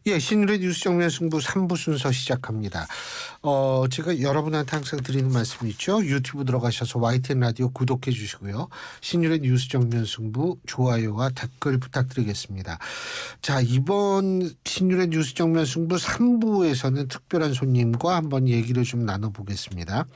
예, 신율의 뉴스 정면 승부 3부 순서 시작합니다. 제가 여러분한테 항상 드리는 말씀이 있죠. 유튜브 들어가셔서 YTN 라디오 구독해 주시고요. 신율의 뉴스 정면 승부 좋아요와 댓글 부탁드리겠습니다. 자, 이번 신율의 뉴스 정면 승부 3부에서는 특별한 손님과 한번 얘기를 좀 나눠보겠습니다.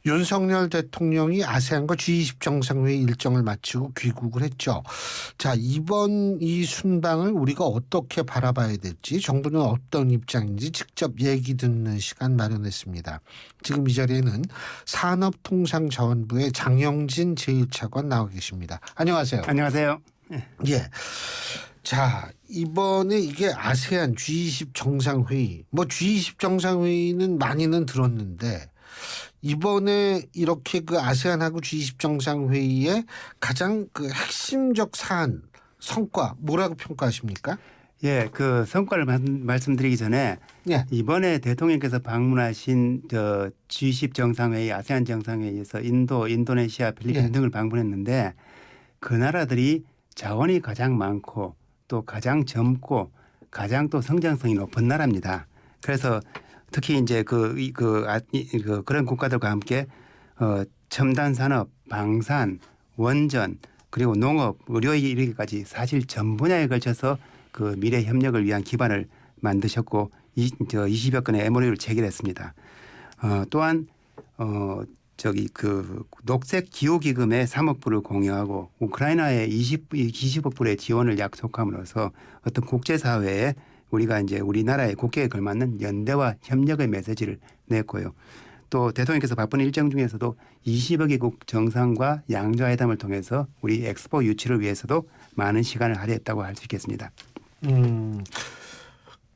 윤석열 대통령이 아세안과 G20 정상회의 일정을 마치고 귀국을 했죠. 자, 이번 이 순방을 우리가 어떻게 바라봐야 될지, 정부는 어떤 입장인지 직접 얘기 듣는 시간 마련했습니다. 지금 이 자리에는 산업통상자원부의 장영진 제1차관 나와 계십니다. 안녕하세요. 안녕하세요. 예. 자, 이번에 이게 아세안 G20 정상회의, 뭐 G20 정상회의는 많이는 들었는데 이번에 이렇게 그 아세안하고 G20 정상회의의 가장 그 핵심적 사안, 성과 뭐라고 평가하십니까? 예, 그 성과를 말씀드리기 전에 예. 이번에 대통령께서 방문하신 저 G20 정상회의, 아세안 정상회의에서 인도, 인도네시아, 필리핀 예. 등을 방문했는데 그 나라들이 자원이 가장 많고 또 가장 젊고 가장 또 성장성이 높은 나라입니다. 그래서 특히 이제 그런 국가들과 함께 첨단 산업, 방산, 원전 그리고 농업, 의료 이르기까지 사실 전 분야에 걸쳐서 그 미래 협력을 위한 기반을 만드셨고 20여 건의 MOU를 체결했습니다. 또한 그 녹색 기후 기금에 3억 불을 공여하고 우크라이나에 20억 불의 지원을 약속함으로써 어떤 국제 사회에 우리가 이제 우리나라의 국격에 걸맞는 연대와 협력의 메시지를 냈고요. 또 대통령께서 바쁜 일정 중에서도 20여 개국 정상과 양자회담을 통해서 우리 엑스포 유치를 위해서도 많은 시간을 할애했다고 할 수 있겠습니다.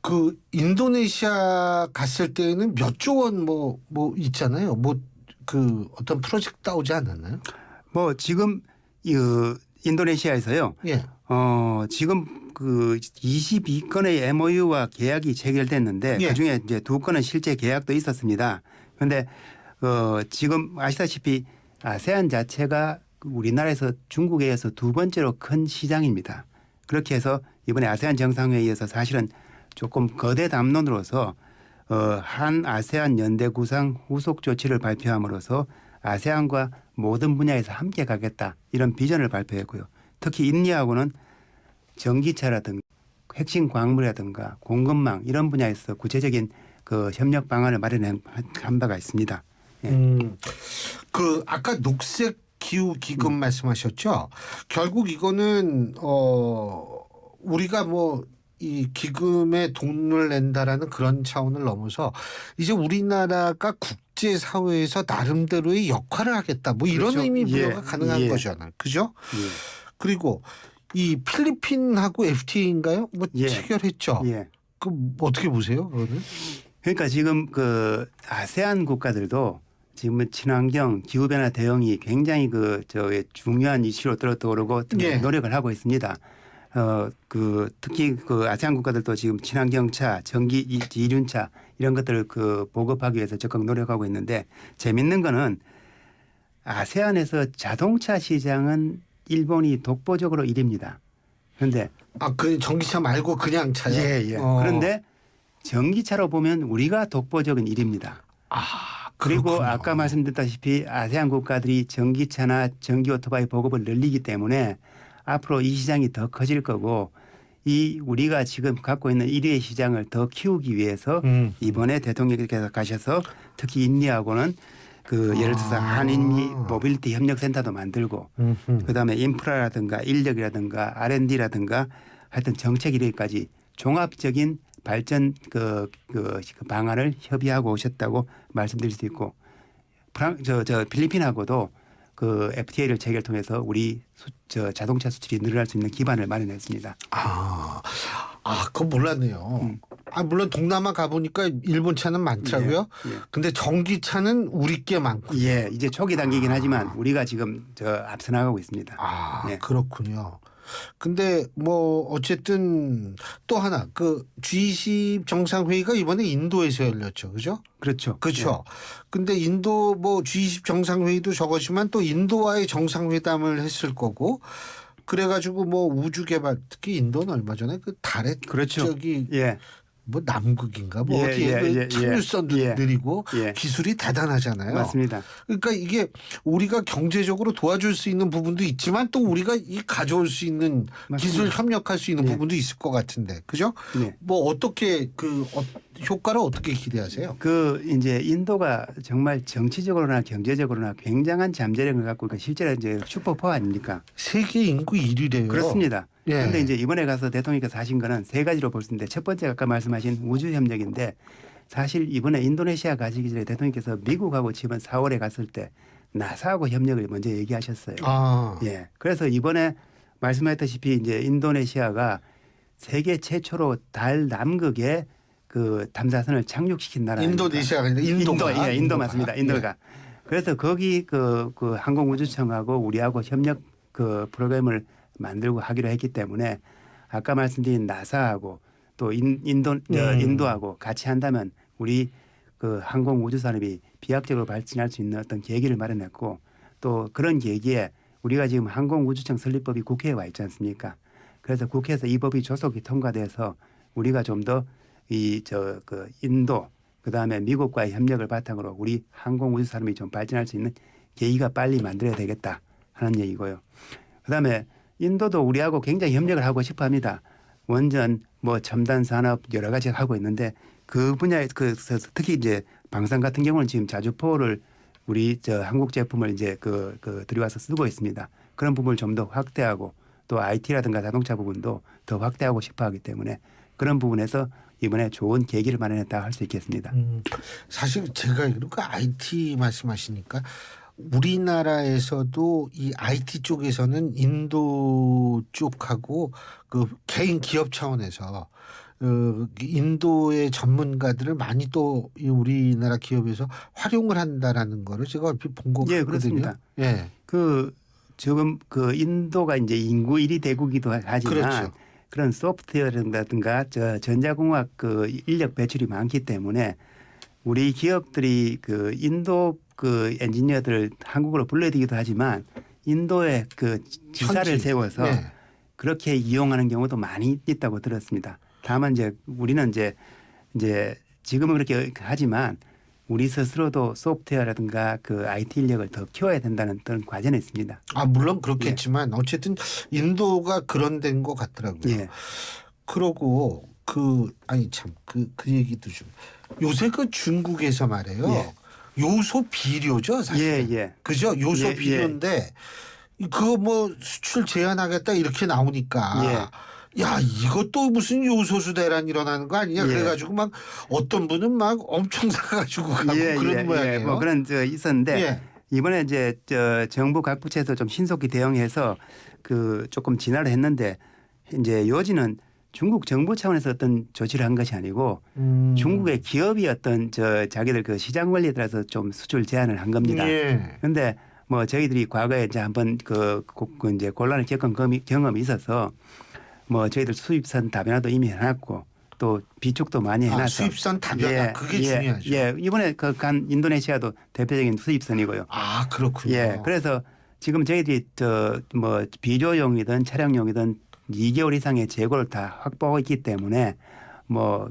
그 인도네시아 갔을 때는 몇 조 원 뭐 있잖아요. 뭐 그 어떤 프로젝트 나오지 않았나요? 뭐 지금 인도네시아에서요. 예. 지금 그 22건의 MOU와 계약이 체결됐는데 예. 그중에 이제 2건은 실제 계약도 있었습니다. 그런데 지금 아시다시피 아세안 자체가 우리나라에서 중국에 이어서 두 번째로 큰 시장입니다. 그렇게 해서 이번에 아세안 정상회의에서 사실은 조금 거대 담론으로서 한 아세안 연대 구상 후속 조치를 발표함으로써 아세안과 모든 분야에서 함께 가겠다 이런 비전을 발표했고요. 특히 인니하고는 전기차라든가 핵심 광물이라든가 공급망 이런 분야에서 구체적인 그 협력 방안을 마련한 바가 있습니다. 예. 그 아까 녹색 기후 기금 말씀하셨죠. 결국 이거는 우리가 뭐 이 기금에 돈을 낸다라는 그런 차원을 넘어서 이제 우리나라가 국제 사회에서 나름대로의 역할을 하겠다. 뭐 이런 그렇죠. 의미 부여가 예. 가능한 예. 거잖아요. 그죠? 예. 그리고 이 필리핀하고 FTA인가요? 뭐 예. 체결했죠. 예. 그 어떻게 보세요, 그거는? 그러니까 지금 그 아세안 국가들도 지금 친환경 기후변화 대응이 굉장히 중요한 이슈로 떠오르고 예. 노력을 하고 있습니다. 특히 그 아세안 국가들도 지금 친환경차, 전기 이륜차 이런 것들을 그 보급하기 위해서 적극 노력하고 있는데 재밌는 거는 아세안에서 자동차 시장은 일본이 독보적으로 1위입니다. 그런데 그 전기차 말고 그냥 차요? 예. 그런데 전기차로 보면 우리가 독보적인 1위입니다. 그리고 그렇군요. 아까 말씀드렸다시피 아세안 국가들이 전기차나 전기 오토바이 보급을 늘리기 때문에 앞으로 이 시장이 더 커질 거고 우리가 지금 갖고 있는 1위의 시장을 더 키우기 위해서 이번에 대통령께서 가셔서 특히 인니하고는 예를 들어서 한인미 모빌리티 협력센터도 만들고 그다음에 인프라라든가 인력이라든가 R&D라든가 하여튼 정책 이르기까지 종합적인 발전 그 방안을 협의하고 오셨다고 말씀드릴 수 있고 필리핀하고도 그 FTA를 체결 통해서 우리 자동차 수출이 늘어날 수 있는 기반을 마련했습니다. 그건 몰랐네요. 물론 동남아 가보니까 일본 차는 많더라고요. 예. 근데 전기차는 우리 게 많고. 예, 이제 초기 단계이긴 하지만 우리가 지금 앞서 나가고 있습니다. 예. 그렇군요. 근데 뭐 어쨌든 또 하나 그 G20 정상회의가 이번에 인도에서 열렸죠. 그죠? 그렇죠. 그렇죠. 예. 근데 인도 뭐 G20 정상회의도 저거지만 또 인도와의 정상회담을 했을 거고 그래가지고 뭐 우주 개발 특히 인도는 얼마 전에 그 달에 그렇죠. 저기 예. 뭐 남극인가 뭐 예, 어디에 예, 그 예, 착륙선도 예. 느리고 예. 기술이 대단하잖아요. 맞습니다. 그러니까 이게 우리가 경제적으로 도와줄 수 있는 부분도 있지만 또 우리가 이 가져올 수 있는 기술 맞습니다. 협력할 수 있는 예. 부분도 있을 것 같은데 그죠? 네. 뭐 어떻게 효과를 어떻게 기대하세요? 그 이제 인도가 정말 정치적으로나 경제적으로나 굉장한 잠재력을 갖고 있고 실제로 이제 슈퍼파워 아닙니까? 세계 인구 1위래요. 그렇습니다. 예. 그런데 이제 이번에 가서 대통령께서 하신 거는 세 가지로 볼 수 있는데 첫 번째 아까 말씀하신 우주 협력인데 사실 이번에 인도네시아 가시기 전에 대통령께서 미국하고 지난 4월에 갔을 때 나사하고 협력을 먼저 얘기하셨어요. 아. 예. 그래서 이번에 말씀하셨다시피 이제 인도네시아가 세계 최초로 달 남극에 그 탐사선을 착륙시킨 나라. 인도네시아가 아니라 인도가. 예, 인도 맞습니다. 인도가. 그래서 거기 그 항공우주청하고 우리하고 협력 그 프로그램을 만들고 하기로 했기 때문에 아까 말씀드린 나사하고 또 인도하고 같이 한다면 우리 그 항공우주 산업이 비약적으로 발전할 수 있는 어떤 계기를 마련했고 또 그런 계기에 우리가 지금 항공우주청 설립법이 국회에 와 있지 않습니까? 그래서 국회에서 이 법이 조속히 통과돼서 우리가 좀 더 그 인도 그다음에 미국과의 협력을 바탕으로 우리 항공우주 산업이 좀 발전할 수 있는 계기가 빨리 만들어야 되겠다 하는 얘기고요. 그다음에 인도도 우리하고 굉장히 협력을 하고 싶어 합니다. 원전 뭐 첨단 산업 여러 가지 하고 있는데 그 분야에 특히 이제 방산 같은 경우는 지금 자주포를 우리 한국 제품을 이제 들여와서 쓰고 있습니다. 그런 부분을 좀 더 확대하고 또 IT라든가 자동차 부분도 더 확대하고 싶어 하기 때문에 그런 부분에서 이번에 좋은 계기를 마련했다 할 수 있겠습니다. 사실 제가 그러니까 IT 말씀하시니까 우리나라에서도 이 IT 쪽에서는 인도 쪽하고 그 개인 기업 차원에서 인도의 전문가들을 많이 또 우리나라 기업에서 활용을 한다라는 거를 제가 얼핏 본 것 예, 같거든요. 그렇습니다. 예. 지금 인도가 이제 인구 1위 대국이기도 하지만 그렇죠. 그런 소프트웨어라든가 전자공학 인력 배출이 많기 때문에 우리 기업들이 인도 엔지니어들을 한국으로 불러들이기도 하지만 인도에 지사를 현지. 세워서 네. 그렇게 이용하는 경우도 많이 있다고 들었습니다. 다만 이제 우리는 이제 지금은 그렇게 하지만 우리 스스로도 소프트웨어라든가 IT 인력을 더 키워야 된다는 그런 과제는 있습니다. 물론 그렇겠지만 어쨌든 인도가 그런 데인 것 같더라고요. 예. 그러고 그 얘기도 좀 요새 중국에서 말이에요. 예. 요소 비료죠, 사실. 예. 그죠? 요소 예, 비료인데 그거 뭐 수출 제한하겠다 이렇게 나오니까 야 이것도 무슨 요소수 대란 일어나는 거 아니냐? 예. 그래가지고 막 어떤 분은 막 엄청 사가지고 가고 그런 모양이에요. 뭐 그런 있었는데 예. 이번에 이제 정부 각 부처에서 좀 신속히 대응해서 조금 진화를 했는데 이제 요지는 중국 정부 차원에서 어떤 조치를 한 것이 아니고 중국의 기업이 어떤 자기들 시장 원리에 따라서 좀 수출 제한을 한 겁니다. 그런데 예. 뭐 저희들이 과거에 이제 한번 이제 곤란을 겪은 경험이 있어서 뭐 저희들 수입선 다변화도 이미 해놨고 또 비축도 많이 해놨어. 수입선 다변화 그게 중요하죠. 예, 이번에 간 인도네시아도 대표적인 수입선이고요. 그렇군요. 예, 그래서 지금 저희들이 뭐 비료용이든 차량용이든 2개월 이상의 재고를 다 확보하고 있기 때문에 뭐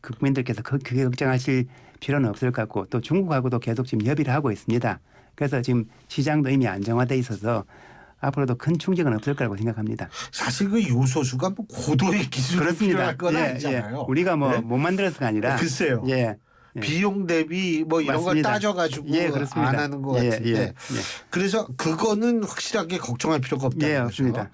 국민들께서 크게 걱정하실 필요는 없을 것 같고 또 중국하고도 계속 지금 협의를 하고 있습니다. 그래서 지금 시장도 이미 안정화돼 있어서 앞으로도 큰 충격은 없을 거라고 생각합니다. 사실 요소수가 뭐 고도의 기술이 필요할 건 아니잖아요. 우리가 못 만들어서가 아니라 글쎄요. 비용 대비 뭐 이런 걸 따져가지고 안 하는 것 같은데 그래서 그거는 확실하게 걱정할 필요가 없다는 거죠. 없습니다.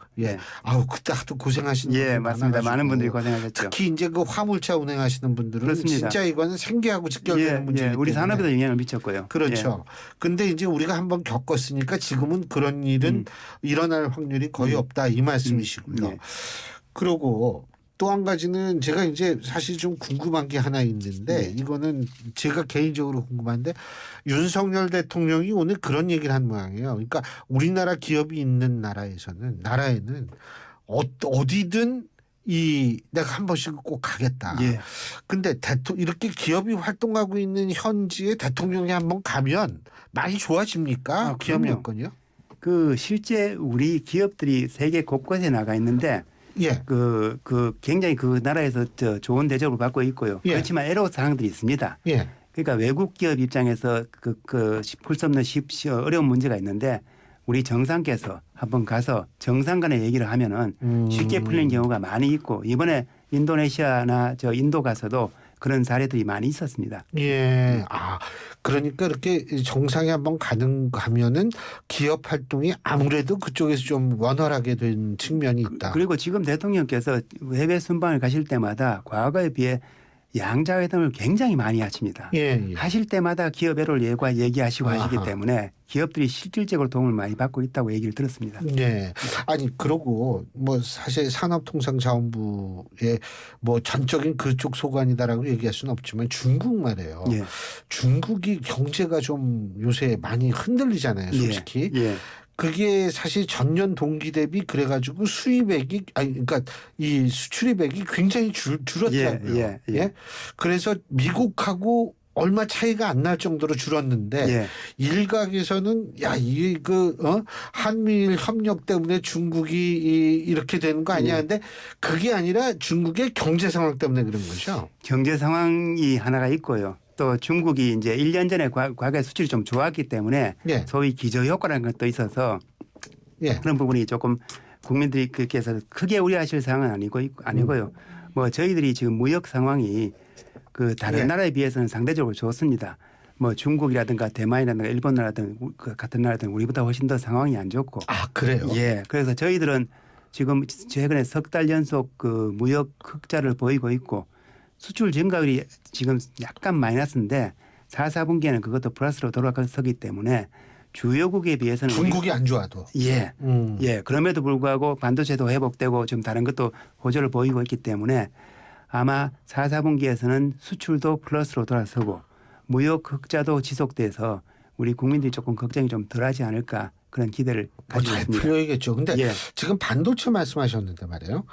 그때 하도 고생하시는 분들 맞습니다. 많은 분들이 고생하셨죠. 특히 이제 화물차 운행하시는 분들은 그렇습니다. 진짜 이거는 생계하고 직결되는 문제이기 때문에 우리 산업에도 영향을 미쳤고요. 그렇죠. 근데 이제 우리가 한번 겪었으니까 지금은 그런 일은 일어날 확률이 거의 없다 이 말씀이시고요. 그리고 또 한 가지는 제가 이제 사실 좀 궁금한 게 하나 있는데 이거는 제가 개인적으로 궁금한데 윤석열 대통령이 오늘 그런 얘기를 한 모양이에요. 그러니까 우리나라 기업이 있는 나라에는 어디든 내가 한 번씩 꼭 가겠다. 근데 이렇게 기업이 활동하고 있는 현지에 대통령이 한번 가면 많이 좋아집니까? 기업 여건이요? 실제 우리 기업들이 세계 곳곳에 나가 있는데 예. 굉장히 그 나라에서 좋은 대접을 받고 있고요. 예. 그렇지만 애로사항들이 있습니다. 예. 그러니까 외국 기업 입장에서 풀 수 없는 어려운 문제가 있는데 우리 정상께서 한번 가서 정상 간의 얘기를 하면은 쉽게 풀리는 경우가 많이 있고 이번에 인도네시아나 인도 가서도 그런 사례들이 많이 있었습니다. 예. 그러니까 이렇게 정상에 한번 가면은 기업 활동이 아무래도 그쪽에서 좀 원활하게 된 측면이 있다. 그리고 지금 대통령께서 해외 순방을 가실 때마다 과거에 비해 양자회담을 굉장히 많이 하십니다. 예. 하실 때마다 기업 애로를 얘기하시고 하시기 때문에 기업들이 실질적으로 도움을 많이 받고 있다고 얘기를 들었습니다. 네. 아니 그러고 뭐 사실 산업통상자원부의 뭐 전적인 그쪽 소관이다라고 얘기할 수는 없지만 중국 말이에요. 예. 중국이 경제가 좀 요새 많이 흔들리잖아요, 솔직히. 예. 그게 사실 전년 동기 대비 그래가지고 그러니까 이 수출입액이 굉장히 줄었다고요. 예. 그래서 미국하고 얼마 차이가 안 날 정도로 줄었는데 일각에서는 이게 한미일 협력 때문에 중국이 이렇게 되는 거 아니야? 근데 그게 아니라 중국의 경제 상황 때문에 그런 거죠. 경제 상황이 하나가 있고요. 또 중국이 이제 1년 전에 과거에 수출이 좀 좋았기 때문에 소위 기저효과라는 것도 있어서 그런 부분이 조금 국민들이 그렇게 해서 크게 우려하실 사항은 아니고요. 뭐 저희들이 지금 무역 상황이 다른 나라에 비해서는 상대적으로 좋습니다. 뭐 중국이라든가 대만이라든가 일본이라든가 같은 나라들은 우리보다 훨씬 더 상황이 안 좋고. 그래요? 예. 그래서 저희들은 지금 최근에 석 달 연속 무역 흑자를 보이고 있고 수출 증가율이 지금 약간 마이너스인데 4, 4분기에는 그것도 플러스로 돌아서기 때문에 주요국에 비해서는 중국이 안 좋아도. 예. 그럼에도 불구하고 반도체도 회복되고 좀 다른 것도 호조를 보이고 있기 때문에 아마 4, 4분기에서는 수출도 플러스로 돌아서고 무역 흑자도 지속돼서 우리 국민들이 조금 걱정이 좀 덜하지 않을까 그런 기대를 가지고 잘 있습니다. 풀려야겠죠. 근데 지금 반도체 말씀하셨는데 말이에요.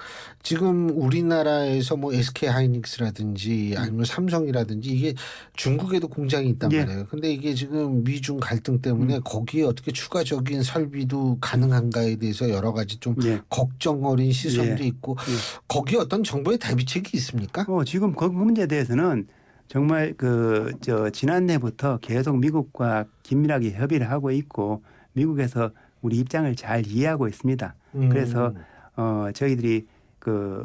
지금 우리나라에서 뭐 SK 하이닉스라든지 아니면 삼성이라든지 이게 중국에도 공장이 있단 말이에요. 근데 이게 지금 미중 갈등 때문에 거기에 어떻게 추가적인 설비도 가능한가에 대해서 여러 가지 좀 걱정 어린 시선도 있고 거기에 어떤 정부의 대비책이 있습니까? 지금 그 문제에 대해서는 정말 지난해부터 계속 미국과 긴밀하게 협의를 하고 있고 미국에서 우리 입장을 잘 이해하고 있습니다. 그래서 저희들이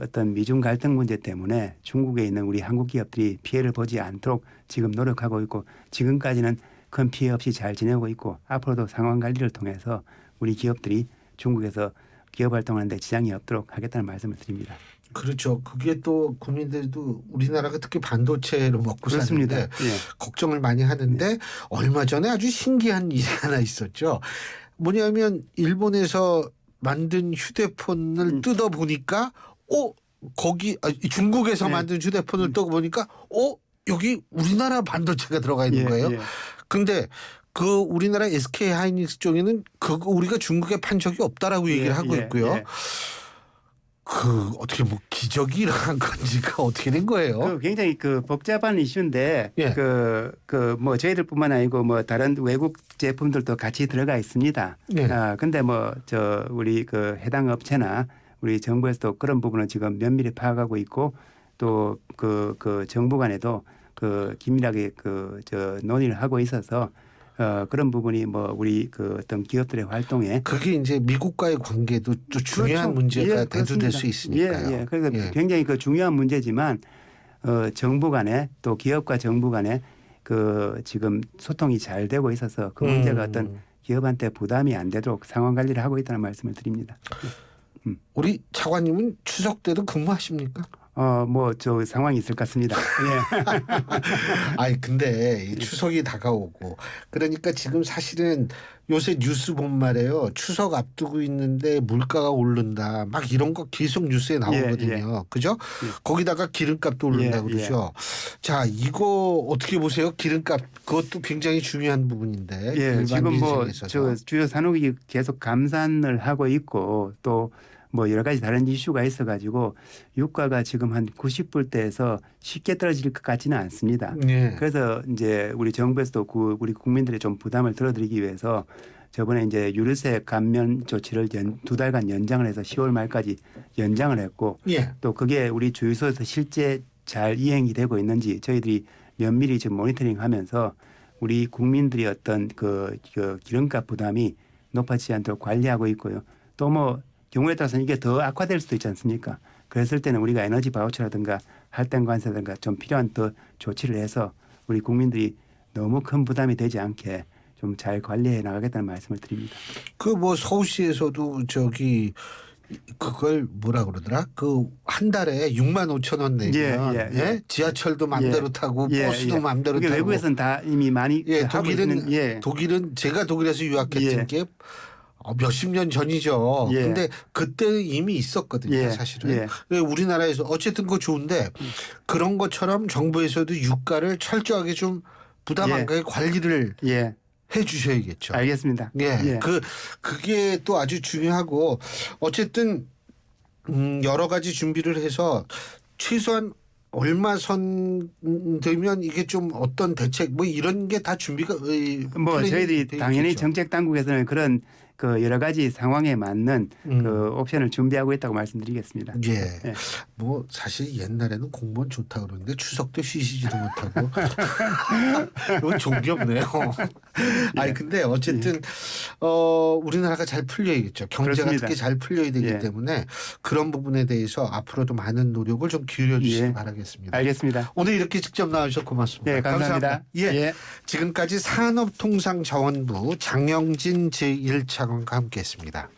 어떤 미중 갈등 문제 때문에 중국에 있는 우리 한국 기업들이 피해를 보지 않도록 지금 노력하고 있고 지금까지는 큰 피해 없이 잘 지내고 있고 앞으로도 상황 관리를 통해서 우리 기업들이 중국에서 기업 활동하는 데 지장이 없도록 하겠다는 말씀을 드립니다. 그렇죠. 그게 또 국민들도 우리나라가 특히 반도체로 먹고 사는데 걱정을 많이 하는데 얼마 전에 아주 신기한 일이 하나 있었죠. 뭐냐면 일본에서 만든 휴대폰을 뜯어보니까 거기 중국에서 만든 휴대폰을 뜯어보니까 여기 우리나라 반도체가 들어가 있는 거예요. 근데 우리나라 SK 하이닉스 쪽에는 우리가 중국에 판 적이 없다라고 얘기를 하고 있고요. 어떻게 뭐 기적이 일어난 건지가 어떻게 된 거예요? 굉장히 복잡한 이슈인데 뭐 저희들뿐만 아니고 뭐 다른 외국 제품들도 같이 들어가 있습니다. 근데 우리 해당 업체나 우리 정부에서도 그런 부분을 지금 면밀히 파악하고 있고 또 정부 간에도 긴밀하게 논의를 하고 있어서 그런 부분이 우리 어떤 기업들의 활동에 그게 이제 미국과의 관계도 또 중요한 문제가 대두될 수 있으니까요. 그래서 굉장히 중요한 문제지만 정부 간에 또 기업과 정부 간에 지금 소통이 잘 되고 있어서 그 문제가 어떤 기업한테 부담이 안 되도록 상황 관리를 하고 있다는 말씀을 드립니다. 우리 차관님은 추석 때도 근무하십니까? 저 상황이 있을 것 같습니다. 근데 이 추석이 다가오고 그러니까 지금 사실은 요새 뉴스 본 말이에요. 추석 앞두고 있는데 물가가 오른다. 막 이런 거 계속 뉴스에 나오거든요. 그죠? 거기다가 기름값도 오른다 그러죠. 자, 이거 어떻게 보세요? 기름값 그것도 굉장히 중요한 부분인데. 지금 주요 산업이 계속 감산을 하고 있고 또 여러 가지 다른 이슈가 있어가지고 유가가 지금 한 90불대에서 쉽게 떨어질 것 같지는 않습니다. 그래서 이제 우리 정부에서도 우리 국민들의 좀 부담을 덜어드리기 위해서 저번에 이제 유류세 감면 조치를 2달간 연장을 해서 10월 말까지 연장을 했고 예. 또 그게 우리 주유소에서 실제 잘 이행이 되고 있는지 저희들이 면밀히 지금 모니터링하면서 우리 국민들이 어떤 그 기름값 부담이 높아지지 않도록 관리하고 있고요. 또 뭐 경우에 따라서는 이게 더 악화될 수도 있지 않습니까? 그랬을 때는 우리가 에너지 바우처라든가 할당 관세라든가 좀 필요한 더 조치를 해서 우리 국민들이 너무 큰 부담이 되지 않게 좀 잘 관리해 나가겠다는 말씀을 드립니다. 그 뭐 서울시에서도 저기 그걸 뭐라 그러더라? 그 한 달에 6만 5천 원 내면 예? 지하철도 맘대로 타고 버스도 맘대로 그게 타고. 외국에서는 다 이미 많이 예, 하고 있는 독일은 제가 독일에서 유학했던 게 몇십 년 전이죠. 예. 근데 그때 이미 있었거든요, 예. 사실은. 예. 왜 우리나라에서 어쨌든 그거 좋은데 그런 것처럼 정부에서도 유가를 철저하게 좀 부담 안 가게 관리를 예. 해 주셔야겠죠. 알겠습니다. 예. 예. 그게 또 아주 중요하고 어쨌든 여러 가지 준비를 해서 최소한 얼마 선 되면 이게 좀 어떤 대책 뭐 이런 게 다 준비가 뭐 플랜이 저희들이 돼 당연히 있겠죠. 정책 당국에서는 그런 그 여러 가지 상황에 맞는 그 옵션을 준비하고 있다고 말씀드리겠습니다. 예. 예. 뭐 사실 옛날에는 공무원 좋다 그러는데 추석도 쉬시지도 못하고 이거 종교없네요. 아니 근데 어쨌든 우리나라가 잘 풀려야겠죠. 경제가 그렇습니다. 특히 잘 풀려야 되기 예. 때문에 그런 부분에 대해서 앞으로도 많은 노력을 좀 기울여 주시기 예. 바라겠습니다. 알겠습니다. 오늘 이렇게 직접 나와주셔서 고맙습니다. 네, 감사합니다. 예. 예. 지금까지 산업통상자원부 장영진 제1차관과 함께했습니다.